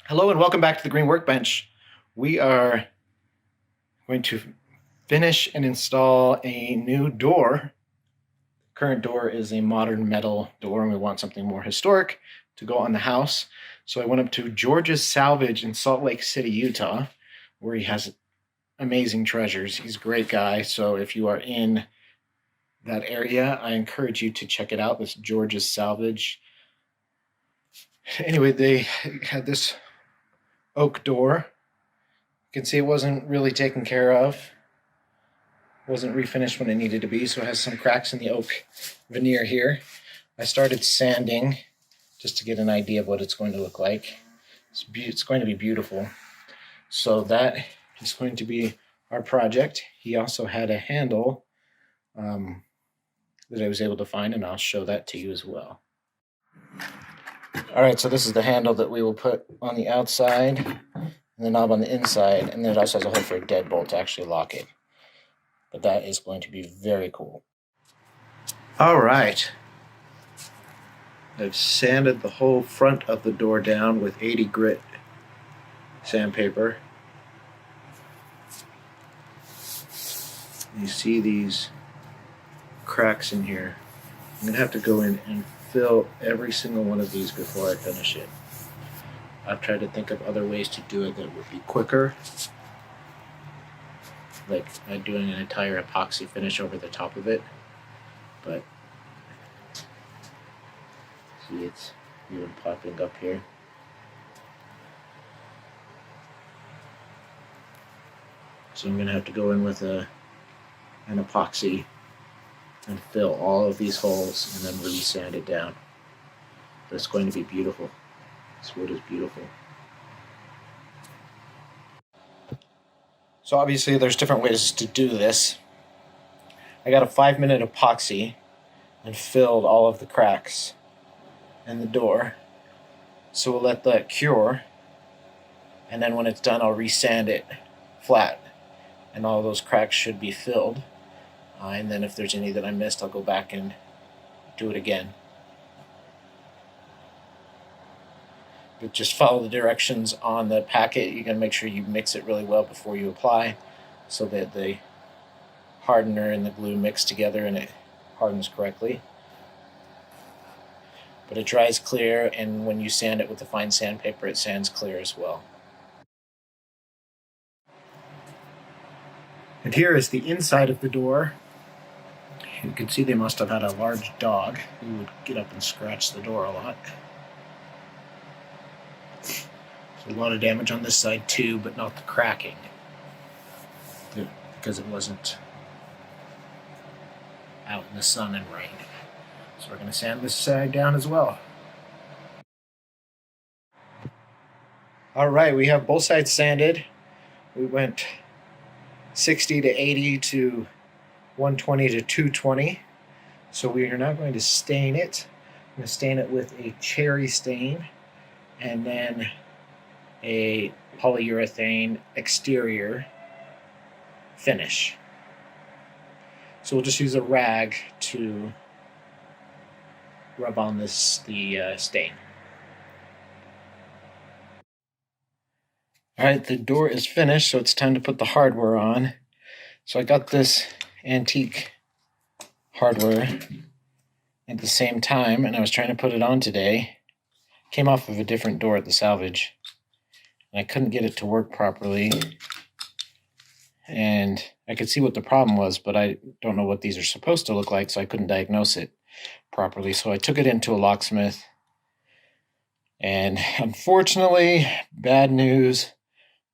Hello and welcome back to the Green Workbench. We are going to finish and install a new door. Current door is a modern metal door and we want something more historic to go on the house. So I went up to George's Salvage in Salt Lake City, Utah, where he has amazing treasures. He's a great guy. So if you are in that area, I encourage you to check it out. This George's Salvage. Anyway, they had this oak door. You can see it wasn't really taken care of. Wasn't refinished when it needed to be, so it has some cracks in the oak veneer here. I started sanding just to get an idea of what it's going to look like. It's going to be beautiful. So that is going to be our project. He also had a handle that I was able to find, and I'll show that to you as well. All right, so this is the handle that we will put on the outside and the knob on the inside, and then it also has a hole for a deadbolt to actually lock it. But that is going to be very cool. All right. I've sanded the whole front of the door down with 80 grit sandpaper. You see these cracks in here. I'm going to have to go in and fill every single one of these before I finish it. I've tried to think of other ways to do it that would be quicker, like doing an entire epoxy finish over the top of it, but see, it's even popping up here. So I'm going to have to go in with an epoxy and fill all of these holes and then re-sand it down. But it's going to be beautiful. This wood is beautiful. So obviously there's different ways to do this. I got a 5-minute epoxy and filled all of the cracks in the door. So we'll let that cure, and then when it's done I'll re-sand it flat and all those cracks should be filled. And then if there's any that I missed, I'll go back and do it again. But just follow the directions on the packet. You can make sure you mix it really well before you apply so that the hardener and the glue mix together and it hardens correctly. But it dries clear, and when you sand it with the fine sandpaper, it sands clear as well. And here is the inside of the door. You can see they must have had a large dog who would get up and scratch the door a lot. So a lot of damage on this side too, but not the cracking, because it wasn't out in the sun and rain. So we're going to sand this side down as well. All right, we have both sides sanded. We went 60 to 80 to 120 to 220. So we are now going to stain it. I'm going to stain it with a cherry stain and then a polyurethane exterior finish. So we'll just use a rag to rub on the stain. All right, the door is finished, so it's time to put the hardware on. So I got this antique hardware at the same time, and I was trying to put it on today. Came off of a different door at the salvage, and I couldn't get it to work properly. And I could see what the problem was, but I don't know what these are supposed to look like, so I couldn't diagnose it properly. So I took it into a locksmith, and unfortunately, bad news,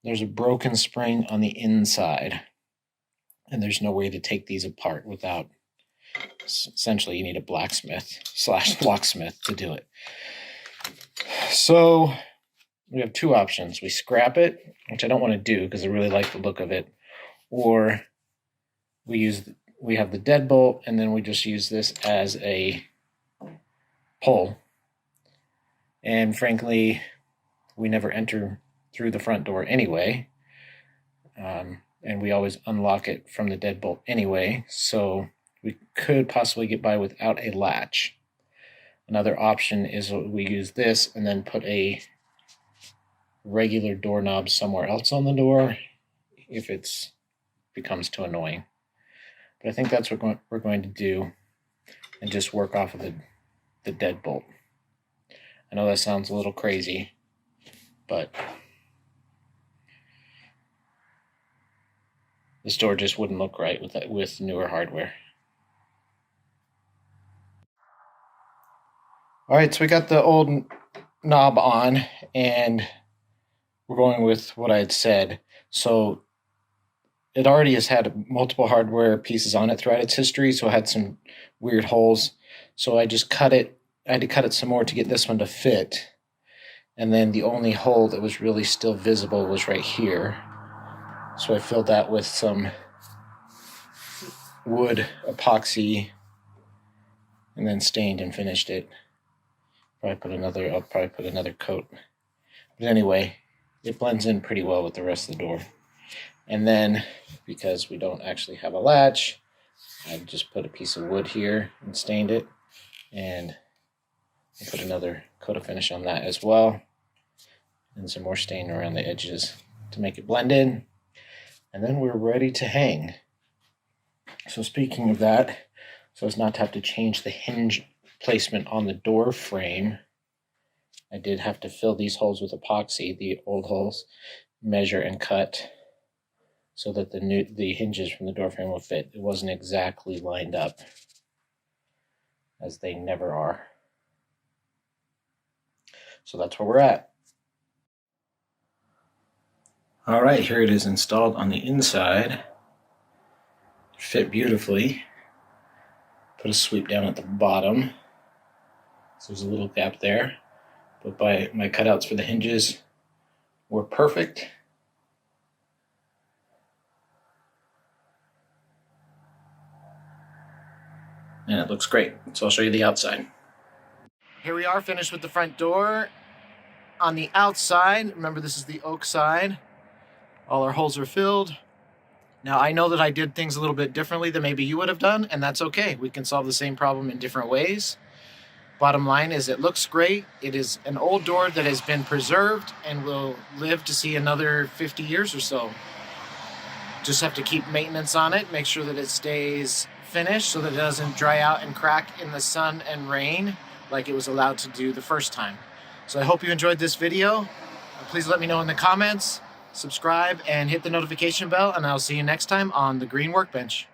there's a broken spring on the inside, and there's no way to take these apart without, essentially you need a blacksmith/locksmith to do it. So we have two options. We scrap it, which I don't want to do because I really like the look of it, or we have the deadbolt and then we just use this as a pull. And frankly, we never enter through the front door anyway, and we always unlock it from the deadbolt anyway, so we could possibly get by without a latch. Another option is we use this and then put a regular doorknob somewhere else on the door if it becomes too annoying. But I think that's what we're going to do, and just work off of the deadbolt. I know that sounds a little crazy, but this door just wouldn't look right with newer hardware. All right, so we got the old knob on, and we're going with what I had said. So it already has had multiple hardware pieces on it throughout its history, so it had some weird holes. So I just cut it. I had to cut it some more to get this one to fit. And then the only hole that was really still visible was right here. So I filled that with some wood epoxy and then stained and finished it. I'll probably put another coat. But anyway, it blends in pretty well with the rest of the door. And then, because we don't actually have a latch, I just put a piece of wood here and stained it. And I put another coat of finish on that as well. And some more stain around the edges to make it blend in. And then we're ready to hang. So speaking of that, so as not to have to change the hinge placement on the door frame, I did have to fill these holes with epoxy, the old holes, measure and cut so that the hinges from the door frame will fit. It wasn't exactly lined up, as they never are. So that's where we're at. All right, here it is installed on the inside. It fit beautifully. Put a sweep down at the bottom. So there's a little gap there. But by my cutouts for the hinges were perfect. And it looks great. So I'll show you the outside. Here we are, finished with the front door. On the outside, remember this is the oak side. All our holes are filled. Now I know that I did things a little bit differently than maybe you would have done, and that's okay. We can solve the same problem in different ways. Bottom line is it looks great. It is an old door that has been preserved and will live to see another 50 years or so. Just have to keep maintenance on it, make sure that it stays finished so that it doesn't dry out and crack in the sun and rain like it was allowed to do the first time. So I hope you enjoyed this video. Please let me know in the comments, subscribe, and hit the notification bell, and I'll see you next time on The Green Workbench.